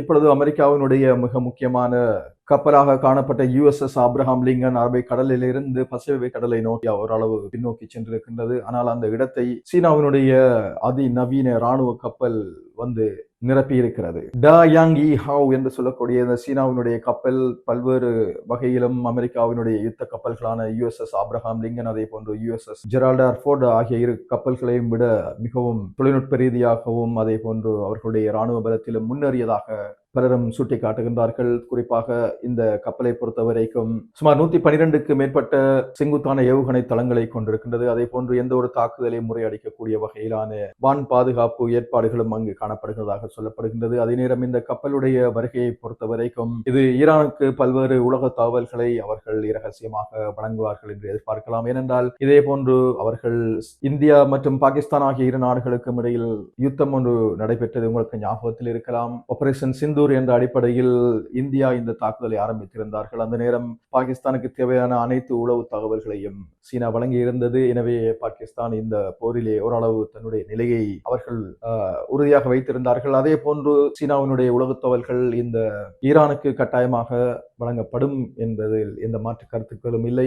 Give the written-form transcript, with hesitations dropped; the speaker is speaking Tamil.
இப்பொழுது அமெரிக்காவினுடைய மிக முக்கியமான கப்பலாக காணப்பட்ட USS ஆப்ரஹாம் லிங்கன் அரபிக் கடலிலிருந்து பசிபிக் கடலை நோக்கி ஓரளவு பின்னோக்கி சென்றிருக்கின்றது. ஆனால் அந்த இடத்தை சீனாவினுடைய அதிநவீன ராணுவ கப்பல் வந்து நிரப்பி இருக்கிறது. டா யாங் இ ஹாவ் என்று சொல்லக்கூடிய இந்த சீனாவினுடைய கப்பல் பல்வேறு வகையிலும் அமெரிக்காவினுடைய யுத்த கப்பல்களான USS ஆப்ரஹாம் லிங்கன், அதே போன்று USS ஜெரால்ட் ஆர் ஃபோர்ட் ஆகிய இரு கப்பல்களையும் விட மிகவும் தொழில்நுட்ப ரீதியாகவும் அதே போன்று அவர்களுடைய ராணுவ பலத்திலும் முன்னேறியதாக பலரும் சுட்டிக்காட்டுகின்றார்கள். குறிப்பாக இந்த கப்பலை பொறுத்தவரைக்கும் சுமார் 112க்கு மேற்பட்ட செங்குத்தான ஏவுகணை தளங்களை கொண்டிருக்கின்றது. அதே போன்று எந்த ஒரு தாக்குதலை முறையடிக்கக்கூடிய வகையிலான வான் பாதுகாப்பு ஏற்பாடுகளும் அங்கு காணப்படுகிறதாக சொல்லப்படுகின்றது. அதே நேரம் இந்த கப்பலுடைய வருகையை பொறுத்தவரைக்கும் இது ஈரானுக்கு பல்வேறு உலக தகவல்களை அவர்கள் இரகசியமாக வழங்குவார்கள் என்று எதிர்பார்க்கலாம். ஏனென்றால் இதே போன்று அவர்கள் இந்தியா மற்றும் பாகிஸ்தான் ஆகிய இரு நாடுகளுக்கும் இடையில் யுத்தம் ஒன்று நடைபெற்றது உங்களுக்கு ஞாபகத்தில் இருக்கலாம். ஆபரேஷன் சிந்தூர் என்ற அடிப்படையில் இந்தியா இந்த தாக்குதலை ஆரம்பித்திருந்தார்கள். அந்த நேரம் பாகிஸ்தானுக்கு தேவையான அனைத்து உளவு தகவல்களையும் சீனா வழங்கி இருந்தது. எனவே பாகிஸ்தான் இந்த போரிலே ஓரளவு தன்னுடைய நிலையை அவர்கள் உறுதியாக வைத்திருந்தார்கள். அதே போன்று சீனாவினுடைய உளவு தகவல்கள் இந்த ஈரானுக்கு கட்டாயமாக வழங்கப்படும் என்பதில் எந்த மாற்று கருத்துக்களும் இல்லை.